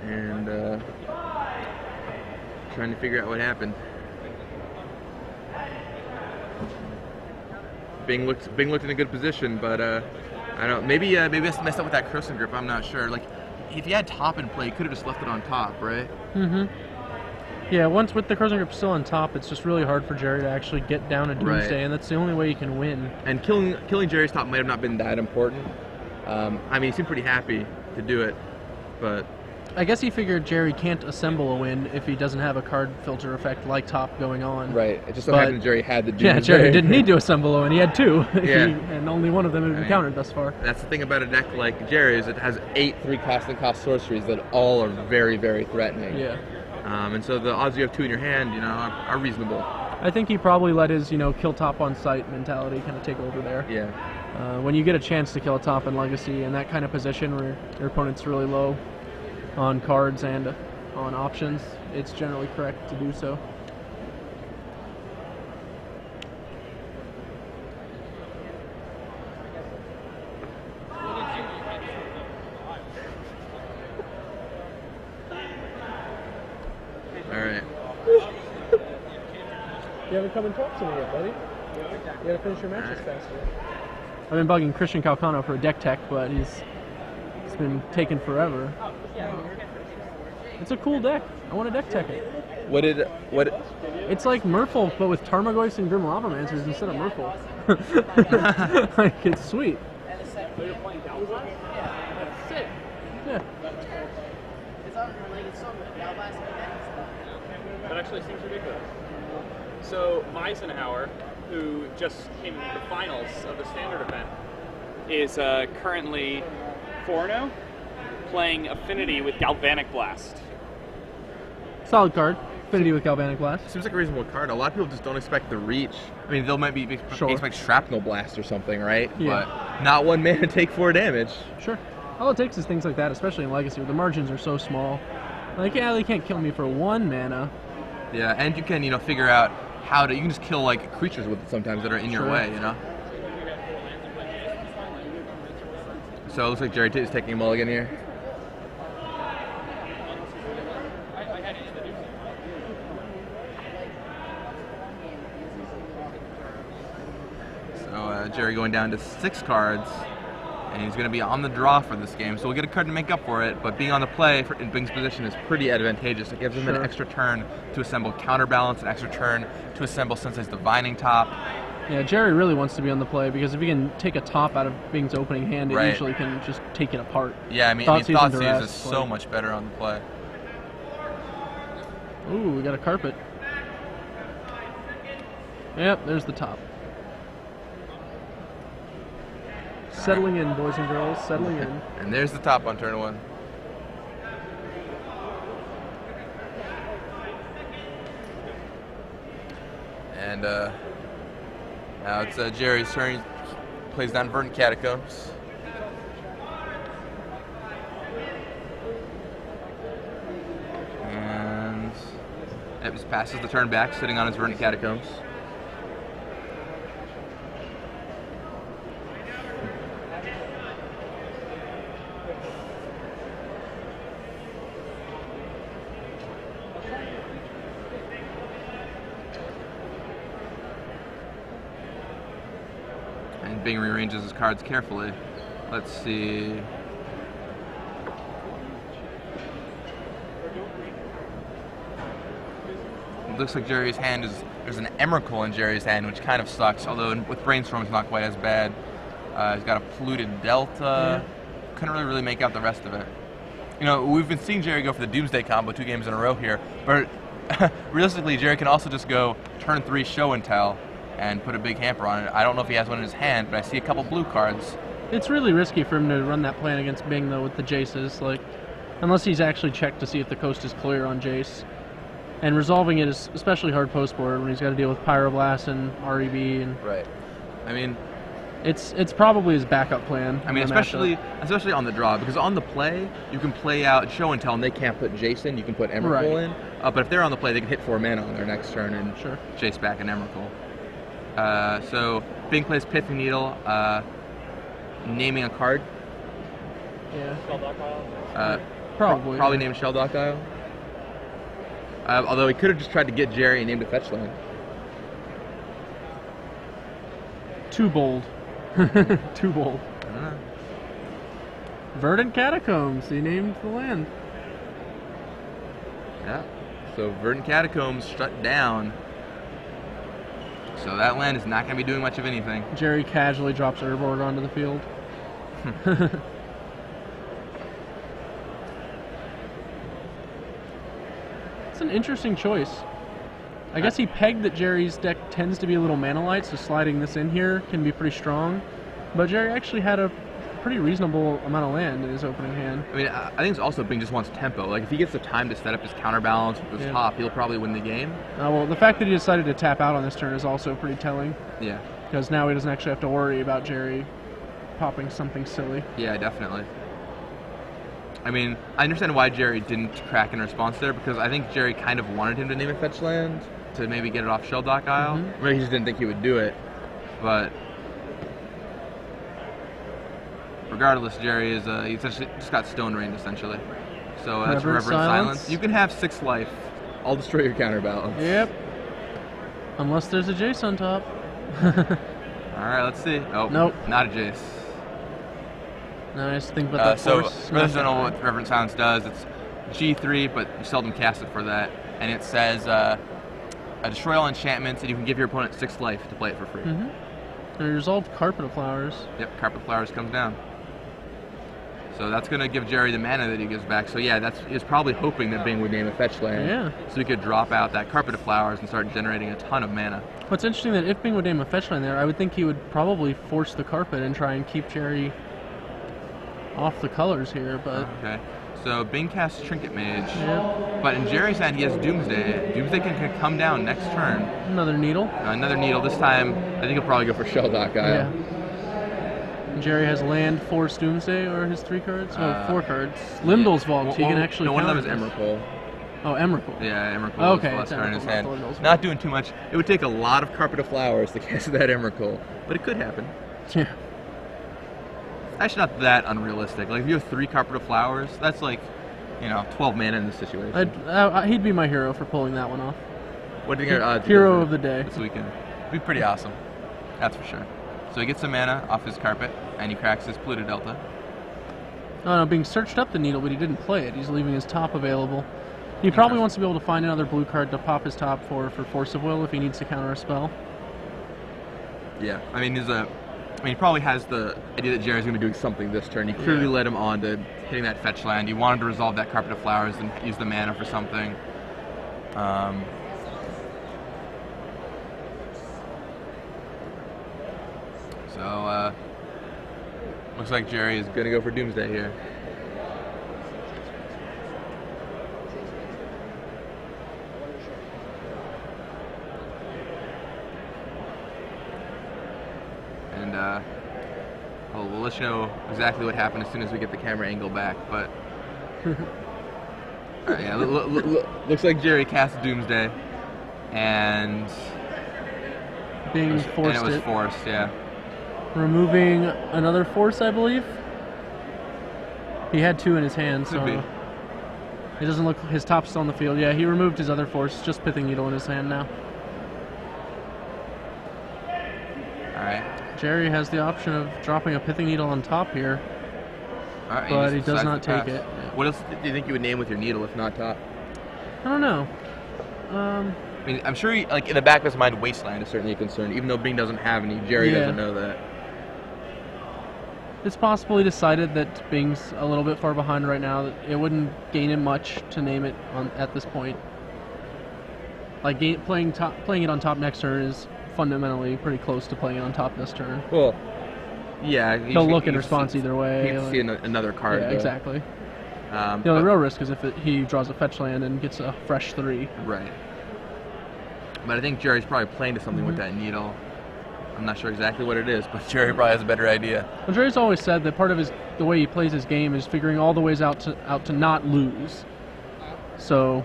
B: And trying to figure out what happened. Bing looked in a good position, but I don't know. Maybe that's messed up with that Croson Grip. I'm not sure. Like, if he had top in play, he could have just left it on top, right?
C: Mm-hmm. Yeah, once with the Croson Grip still on top, it's just really hard for Gerry to actually get down a Doomsday, and that's the only way you can win. And
B: killing Jerry's top might have not been that important. I mean, he seemed pretty happy to do it, but...
C: I guess he figured Gerry can't assemble a win if he doesn't have a card filter effect like top going on.
B: Right. It just so happened Gerry had the Doomsday.
C: Yeah, Gerry didn't need to assemble a win. He had 2.
B: Yeah.
C: And only one of them had been countered thus far.
B: That's the thing about a deck like Gerry's. It has 8 3-cost sorceries that all are very, very threatening.
C: Yeah.
B: And so the odds you have 2 in your hand, are reasonable.
C: I think he probably let his, kill top on sight mentality kind of take over there.
B: Yeah.
C: When you get a chance to kill a top in Legacy in that kind of position where your opponent's really low on cards and on options, it's generally correct to do so. You haven't come in Thompson yet, buddy. You gotta finish your matches faster. I've been bugging Christian Calcano for a deck tech, but it's been taking forever. It's a cool deck. I want to deck tech it.
B: What?
C: It's like Merfolk, but with Tarmogoyfs and Grim Lavancers instead of Merfolk. Like, it's sweet. Yeah.
D: That actually seems ridiculous. So Eisenhower, who just came into the finals of the standard event, is currently 4-0, playing Affinity with Galvanic Blast.
C: Solid card. Affinity with Galvanic Blast.
B: Seems like a reasonable card. A lot of people just don't expect the reach. I mean, they'll maybe
C: Sure.
B: expect Shrapnel Blast or something, right?
C: Yeah.
B: But not 1 mana take 4 damage.
C: Sure. All it takes is things like that, especially in Legacy, where the margins are so small. Like, yeah, they can't kill me for 1 mana.
B: Yeah, and you can, figure out how to. You can just kill like creatures with it sometimes that are in your way, So it looks like Gerry is taking a mulligan here. So Gerry going down to 6 cards, and he's going to be on the draw for this game. So we'll get a card to make up for it, but being on the play in Bing's position is pretty advantageous. It gives him an extra turn to assemble Counterbalance, an extra turn to assemble Sensei's Divining Top.
C: Yeah, Gerry really wants to be on the play, because if he can take a top out of Bing's opening hand, it usually can just take it apart.
B: Yeah, I mean Thoughtseize is so much better on the play.
C: Ooh, we got a carpet. Yep, there's the top. Settling in, boys and girls, settling in.
B: And there's the top on turn 1. And now it's Gerry's turn. He plays down Verdant Catacombs. And it just passes the turn back, sitting on his Verdant Catacombs. And Bing rearranges his cards carefully. Let's see. It looks like Gerry's hand there's an Emrakul in Gerry's hand, which kind of sucks, although with Brainstorm it's not quite as bad. He's got a Polluted Delta. Couldn't really make out the rest of it. We've been seeing Gerry go for the Doomsday combo 2 games in a row here, but realistically, Gerry can also just go turn 3 Show and Tell and put a big hamper on it. I don't know if he has one in his hand, but I see a couple blue cards.
C: It's really risky for him to run that plan against Bing, though, with the Jaces. Like, unless he's actually checked to see if the coast is clear on Jace. And resolving it is especially hard post-board when he's got to deal with Pyroblast and REB. And
B: right. I mean,
C: it's probably his backup plan.
B: I mean, especially on the draw, because on the play, you can play out Show and Tell, and they can't put Jason. You can put Emrakul in. But if they're on the play, they can hit 4 mana on their next turn and chase back an Emrakul. So Bing plays Pithing Needle, naming a card.
C: Yeah.
B: Probably named Sheldock Isle. Although he could have just tried to get Gerry and named a fetch land.
C: Too bold. Too bold. Verdant Catacombs. He named the land.
B: Yeah. So Verdant Catacombs shut down. So that land is not going to be doing much of anything.
C: Gerry casually drops Urborg onto the field. It's an interesting choice. I guess he pegged that Gerry's deck tends to be a little mana light, so sliding this in here can be pretty strong. But Gerry actually had a pretty reasonable amount of land in his opening hand.
B: I mean, I think it's also Bing just wants tempo. Like, if he gets the time to set up his counterbalance with his top, he'll probably win the game.
C: Well, the fact that he decided to tap out on this turn is also pretty telling.
B: Yeah.
C: Because now he doesn't actually have to worry about Gerry popping something silly.
B: Yeah, definitely. I mean, I understand why Gerry didn't crack in response there, because I think Gerry kind of wanted him to name a fetch land to maybe get it off Sheldock Isle. Maybe he just didn't think he would do it. But regardless, Gerry is he essentially just got Stone Rained essentially. So that's Reverent Silence. You can have 6 life. I'll destroy your counterbalance.
C: Yep. Unless there's a Jace on top.
B: All right, let's see. Oh,
C: Nope.
B: Not a Jace.
C: Nice. Think about that
B: So,
C: force.
B: for those who don't know what Reverend Silence does, it's G3, but you seldom cast it for that. And it says, destroy all enchantments, and you can give your opponent 6 life to play it for free.
C: And resolved Carpet of Flowers.
B: Yep, Carpet Flowers comes down. So that's going to give Gerry the mana that he gives back. So yeah, he's probably hoping that Bing would name a fetch land.
C: Yeah.
B: So he could drop out that Carpet of Flowers and start generating a ton of mana.
C: What's interesting that if Bing would name a fetch land there, I would think he would probably force the carpet and try and keep Gerry off the colors here, but...
B: Okay. So Bing casts Trinket Mage.
C: Yeah.
B: But in Jerry's hand, he has Doomsday. Doomsday can come down next turn.
C: Another needle.
B: Another needle. This time, I think he'll probably go for Shelldock Isle.
C: Yeah. Gerry has land, force, Doomsday, or his 3 cards? Oh, 4 cards. Limdol's Vault, he can actually
B: No, one of them is
C: counter this.
B: Emrakul.
C: Oh, Emrakul.
B: Yeah, Emrakul
C: Okay,
B: is the last
C: it's
B: card in his
C: Emrakul,
B: hand.
C: not the Limdol's
B: Not doing too much. It would take a lot of Carpet of Flowers to cast that Emrakul, but it could happen.
C: Yeah.
B: Actually, not that unrealistic. Like, if you have 3 Carpet of Flowers, that's like, 12 mana in this situation.
C: He'd be my hero for pulling that one off.
B: What do you think our odds
C: Hero
B: are
C: of the day.
B: this weekend? It'd be pretty awesome. That's for sure. So he gets some mana off his carpet, and he cracks his Pluto Delta.
C: Oh no, being searched up the needle, but he didn't play it. He's leaving his top available. He probably wants to be able to find another blue card to pop his top for Force of Will if he needs to counter a spell.
B: Yeah, I mean, he probably has the idea that Jerry's going to be doing something this turn. He clearly led him on to hitting that fetch land. He wanted to resolve that Carpet of Flowers and use the mana for something. So, looks like Gerry is going to go for Doomsday here. And we'll let you know exactly what happened as soon as we get the camera angle back. But yeah, looks like Gerry cast Doomsday, and
C: Being forced
B: it was forced. Yeah.
C: Removing another force, I believe. He had 2 in his hand, so
B: Could be.
C: it doesn't look his top's still on the field. Yeah, he removed his other force, just Pithing Needle in his hand now.
B: All right.
C: Gerry has the option of dropping a Pithing Needle on top here,
B: All right.
C: but he does
B: decides
C: not
B: to
C: take
B: pass.
C: it. Yeah.
B: What else do you think you would name with your needle if not top?
C: I don't know.
B: I mean, I'm sure, like in the back of his mind, Wasteland is certainly a concern. Even though Bing doesn't have any, Gerry
C: Yeah.
B: doesn't know that.
C: It's possible he decided that Bing's a little bit far behind right now. That it wouldn't gain him much to name it at this point. Like playing it on top next turn is fundamentally pretty close to playing it on top this turn.
B: Well, yeah.
C: He'll look in response either way.
B: He can see another card.
C: Yeah,
B: though.
C: exactly.
B: But-
C: The real risk is if he draws a fetch land and gets a fresh 3.
B: Right. But I think Jerry's probably playing to something with that needle. I'm not sure exactly what it is, but Gerry probably has a better idea.
C: Well, Gerry's always said that part of the way he plays his game is figuring all the ways out to not lose. So,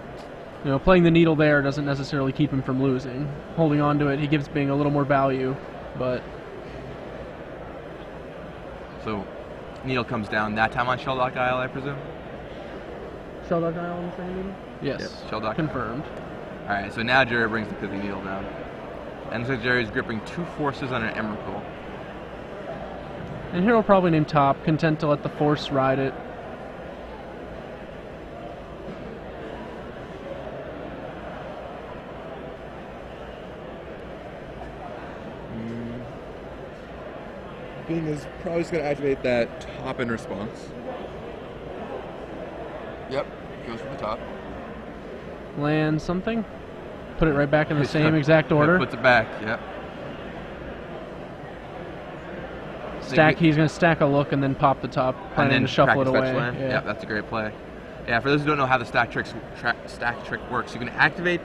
C: playing the needle there doesn't necessarily keep him from losing. Holding on to it, he gives Bing a little more value, but...
B: So, needle comes down that time on Shelldock Isle, I presume?
C: Shelldock Isle on the second needle? Yes.
B: Yep, Shelldock.
C: Confirmed.
B: Alright, so now Gerry brings the Pithing Needle down. And so Jerry's gripping 2 forces on an Emrakul.
C: And here we'll probably name top, content to let the force ride it.
B: Bing is probably just going to activate that top in response. Yep, goes for the top.
C: Land something. Put it right back in the
B: His
C: same
B: top-
C: exact order.
B: Puts it back, yep.
C: He's going to stack a look and then pop the top,
B: And
C: planning
B: then
C: to shuffle it
B: practice fetch
C: away.
B: land.
C: Yeah.
B: Yep, that's a great play. Yeah, for those who don't know how the stack trick works, you can activate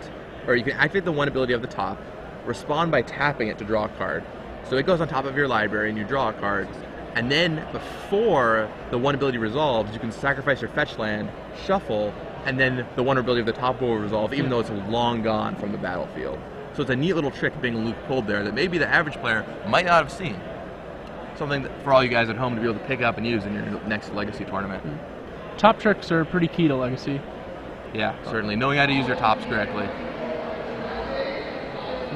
B: the one ability of the top, respond by tapping it to draw a card. So it goes on top of your library and you draw a card, and then before the one ability resolves, you can sacrifice your fetch land, shuffle, and then the one ability of the top will resolve, even though it's long gone from the battlefield. So it's a neat little trick Bing and Luke pulled there that maybe the average player might not have seen. Something that for all you guys at home to be able to pick up and use in your next Legacy tournament.
C: Top tricks are pretty key to Legacy.
B: Yeah, certainly. Knowing how to use your tops correctly.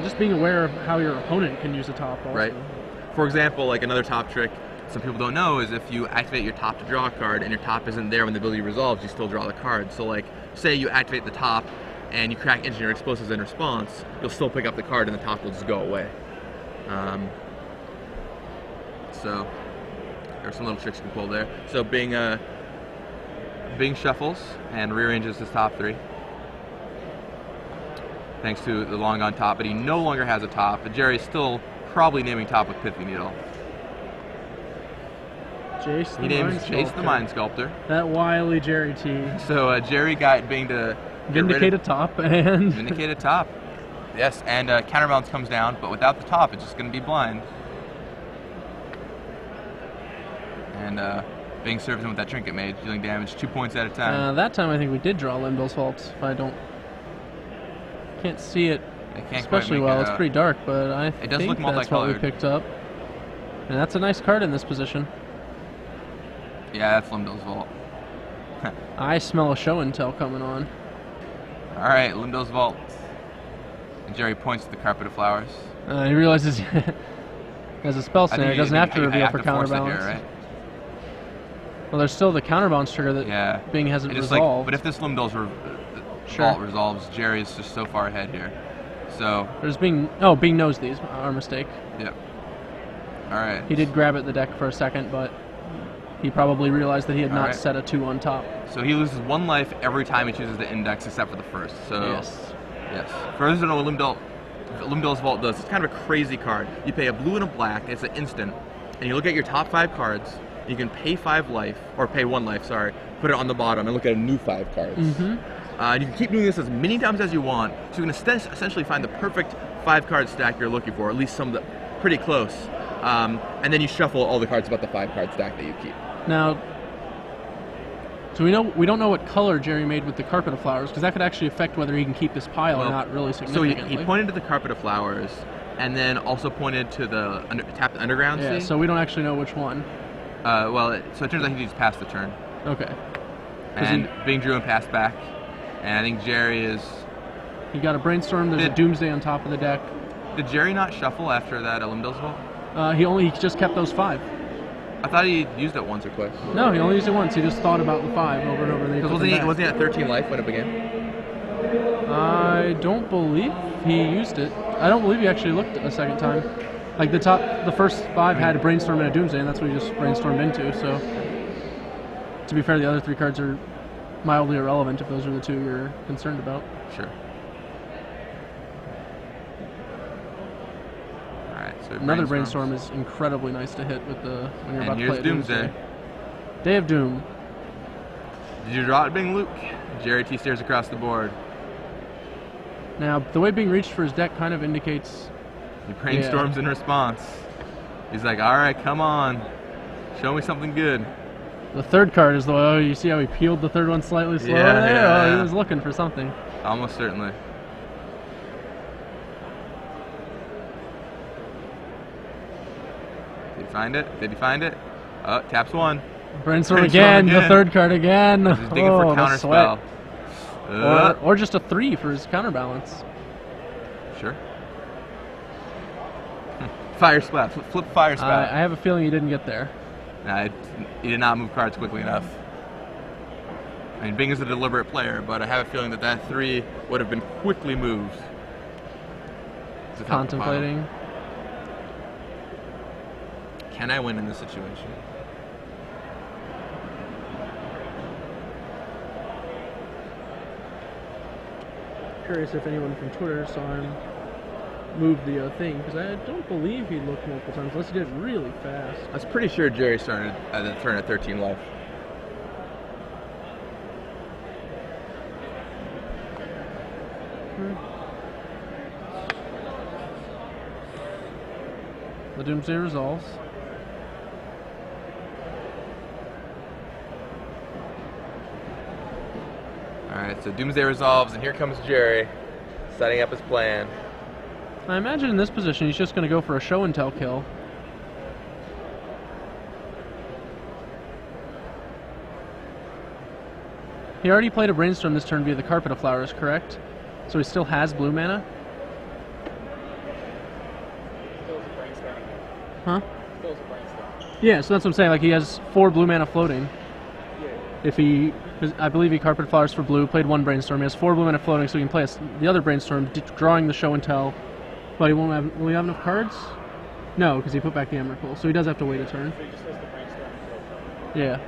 C: And just being aware of how your opponent can use a top also.
B: Right. For example, like another top trick some people don't know is if you activate your top to draw a card and your top isn't there when the ability resolves, you still draw the card. So like, say you activate the top and you crack engineer explosives in response, you'll still pick up the card and the top will just go away. So there's some little tricks you can pull there. So Bing shuffles and rearranges his top 3. Thanks to the long on top, but he no longer has a top. But Gerry's still probably naming top with Pithy Needle.
C: Jace
B: He names Jace the Mind Sculptor.
C: That wily Gerry T.
B: So Gerry got Bing to
C: Vindicate a top and...
B: Vindicate a top. Yes, and counterbalance comes down, but without the top, it's just going to be blind. And Bing serves him with that Trinket Mage, dealing damage 2 points at a time.
C: That time I think we did draw Limdol's Vault. If I can't see it especially well. It's pretty dark, but I think
B: does look
C: that's what we
B: multicolored.
C: picked up. And that's a nice card in this position.
B: Yeah, that's Limdol's Vault.
C: I smell a show and tell coming on.
B: All right, Limdol's Vault. And Gerry points to the Carpet of Flowers.
C: He realizes he has a spell snare. He doesn't have to reveal for counterbalance.
B: Here, right?
C: Well, there's still the counterbalance trigger that Bing hasn't resolved.
B: But if this Limdol's Vault resolves, Jerry's just so far ahead here. So
C: there's Bing. Oh, Bing knows these. Our mistake.
B: Yep. All right.
C: He did grab at the deck for a second, but he probably realized that he had not set a 2 on top.
B: So he loses 1 life every time he chooses the index, except for the first. So
C: yes.
B: For those who don't know what Limdol's Vault does, it's kind of a crazy card. You pay a blue and a black. It's an instant, and you look at your top 5 cards. You can pay 5 life, or pay 1 life. Sorry. Put it on the bottom and look at a new 5 cards. And you can keep doing this as many times as you want, so you can essentially find the perfect 5-card stack you're looking for, at least some that pretty close. And then you shuffle all the cards about the 5-card stack that you keep.
C: Now, so we don't know what color Gerry made with the Carpet of Flowers, because that could actually affect whether he can keep this pile or not really significantly.
B: So he pointed to the Carpet of Flowers, and then also pointed to the tapped underground.
C: Yeah, so we don't actually know which one.
B: So it turns out he just passed the turn.
C: Okay.
B: And Bing drew and passed back. And I think Gerry is...
C: He got a Brainstorm, there's a Doomsday on top of the deck.
B: Did Gerry not shuffle after that Limdol's Vault?
C: He just kept those 5.
B: I thought he used it once or twice.
C: No, he only used it once. He just thought about the 5 over and over.
B: Was he at 13 life when it began?
C: I don't believe he used it. I don't believe he actually looked a second time. Like the first 5 had a Brainstorm and a Doomsday, and that's what he just brainstormed into. So, to be fair, the other 3 cards are mildly irrelevant if those are the 2 you're concerned about.
B: Sure. Alright, so
C: another Brainstorm is incredibly nice to hit with when you're about to play a
B: Doomsday.
C: Day of Doom.
B: Did you draw it, Bing Luke? Gerry T stares across the board.
C: Now, the way Bing reached for his deck kind of indicates...
B: He brainstorms in response. He's like, alright, come on. Show me something good.
C: The 3rd card is you see how he peeled the 3rd one slightly slower there? Yeah. He was looking for something.
B: Almost certainly. Did he find it? Did he find it? Oh, taps 1.
C: Brainstorm again, the 3rd card again.
B: He's digging for counterspell.
C: Or just a 3 for his counterbalance.
B: Sure. Fire Spat. Flip Fire Spat.
C: I have a feeling he didn't get there.
B: Nah, he did not move cards quickly enough. I mean, Bing is a deliberate player, but I have a feeling that 3 would have been quickly moved.
C: Contemplating.
B: Can I win in this situation?
C: Curious if anyone from Twitter saw him move the thing, because I don't believe he looked multiple times, unless he did it really fast.
B: I was pretty sure Gerry started at the turn at 13 life.
C: The Doomsday resolves.
B: Alright, so Doomsday resolves, and here comes Gerry, setting up his plan.
C: I imagine in this position he's just going to go for a show and tell kill. He already played a Brainstorm this turn via the Carpet of Flowers, correct? So he still has blue mana?
D: brainstorm.
C: Huh?
D: Still has a brainstorm.
C: Yeah, so that's what I'm saying. Like, he has 4 blue mana floating.
D: Yeah.
C: If he, I believe he carpet flowers for blue, played 1 brainstorm. He has 4 blue mana floating, so he can play the other brainstorm, drawing the show and tell. But he won't have. Will he have enough cards? No, because he put back the Emrakul, so he does have to wait a turn.
D: So he just has the brainstorm until
C: Yeah.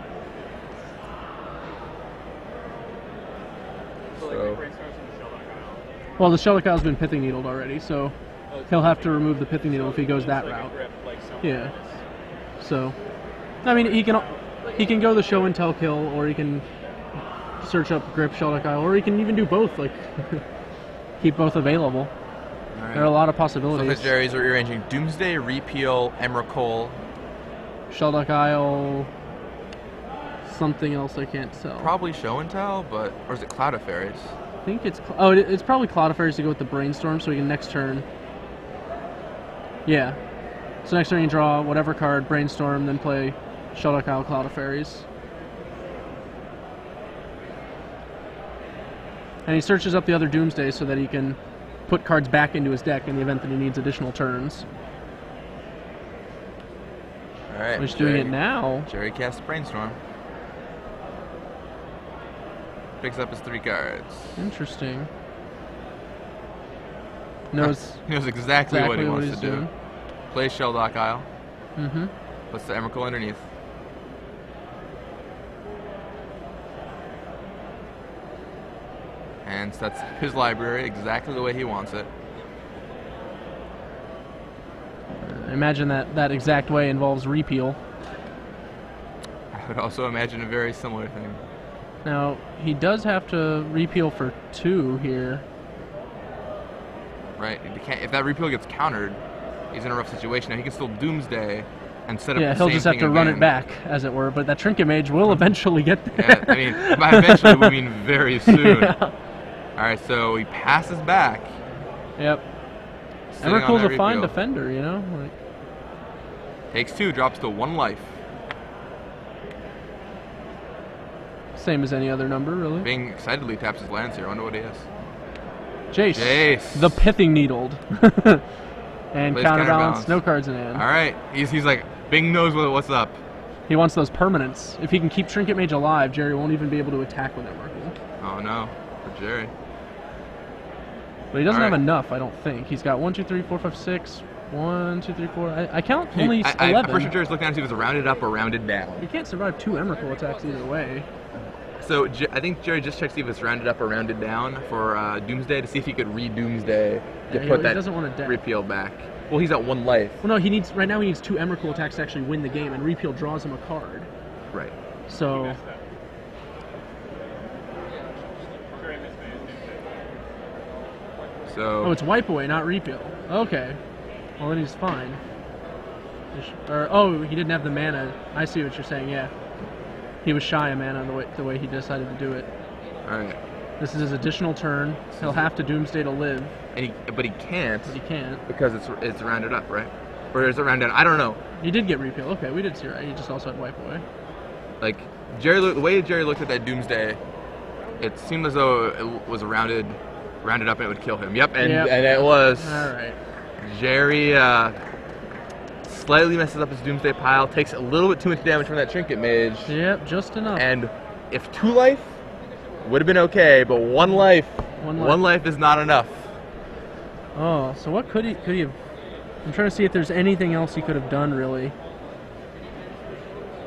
D: so like the brainstorms from the Shelldock Isle.
C: Well, the Shellick Isle's been Pithing Needled already, so
D: Oh, it's
C: he'll have to
D: like-
C: remove the Pithing Needle if he goes that
D: like a
C: route.
D: grip, like someone
C: Yeah.
D: else.
C: So, I mean, he can go the show and tell kill, or he can search up Grip Shellick Isle, or he can even do both. Like, keep both available.
B: All right.
C: There are a lot of
B: So
C: possibilities.
B: Fitzgerald's are rearranging Doomsday, Repeal, Emrakul.
C: Shelduck Isle, something else I can't tell.
B: Probably Show and Tell, but or is it Cloud of Fairies?
C: I think it's it's probably Cloud of Fairies to go with the Brainstorm, so he can next turn. Yeah. So next turn you draw whatever card, Brainstorm, then play Shelduck Isle, Cloud of Fairies. And he searches up the other Doomsday so that he can put cards back into his deck in the event that he needs additional turns.
B: All right.
C: He's doing it now.
B: Gerry casts Brainstorm. Picks up his 3 cards.
C: Interesting. Knows
B: He knows exactly what he wants
C: he's
B: to do.
C: doing.
B: Plays Sheldock Isle.
C: Mm-hmm.
B: Puts the Emrakul underneath. And sets his library exactly the way he wants it.
C: I imagine that exact way involves repeal.
B: I would also imagine a very similar thing.
C: Now, he does have to repeal for 2 here.
B: Right? If that repeal gets countered, he's in a rough situation. Now he can still Doomsday and set up
C: Yeah,
B: the
C: he'll
B: same
C: just have
B: thing
C: to run
B: again.
C: it back, as it were. But that Trinket Mage will eventually get there.
B: Yeah, I mean, by eventually we mean very soon.
C: Yeah.
B: Alright, so he passes back.
C: Yep.
B: sitting on
C: Emrakul's
B: that
C: a fine
B: repeal.
C: defender, you know? Like,
B: Takes 2, drops to 1 life.
C: same as any other number, really.
B: Bing excitedly taps his lands here. I wonder what he has.
C: Jace.
B: Jace.
C: The Pithing Needled. And
B: Plays
C: counterbalance,
B: counterbalance.
C: no cards in hand.
B: Alright, he's like, Bing knows what's up.
C: He wants those permanents. If he can keep Trinket Mage alive, Gerry won't even be able to attack with Emrakul.
B: Oh no, for Gerry.
C: But he doesn't
B: All
C: have
B: right.
C: enough, I don't think. He's got 1, 2, 3, 4, 5, 6. 1, 2, 3, 4. I count only 11.
B: I'm pretty sure Gerry's looking at it, if it was rounded up or rounded down.
C: You can't survive 2 Emrakul attacks either way.
B: So I think Gerry just checked to see if it's rounded up or rounded down for Doomsday to see if he could re-Doomsday to
C: Yeah,
B: put
C: he
B: that
C: doesn't want to deck.
B: repeal back. Well, he's at 1 life.
C: Well, no, right now he needs 2 Emrakul attacks to actually win the game, and repeal draws him a card.
B: Right.
C: So,
D: Messed up. Very mismanaged.
B: So
C: oh, it's wipe away, not repeal. Okay. Well, then he's fine. Oh, he didn't have the mana. I see what you're saying. Yeah, he was shy of mana the way he decided to do it.
B: alright.
C: This is his additional turn. He'll have to Doomsday to live,
B: But he can't
C: but he can't.
B: because it's rounded up, right? Or is it rounded down? I don't know.
C: He did get repeal. Okay, we did see right. He just also had wipe away.
B: Like the way Gerry looked at that Doomsday, it seemed as though it was rounded up and it would kill him. Yep, and it was.
C: All right.
B: Gerry slightly messes up his Doomsday pile, takes a little bit too much damage from that Trinket Mage,
C: Yep, just enough.
B: and if 2 life would have been okay, but 1 life,
C: One life.
B: is not enough.
C: Oh, so what could he have? I'm trying to see if there's anything else he could have done really.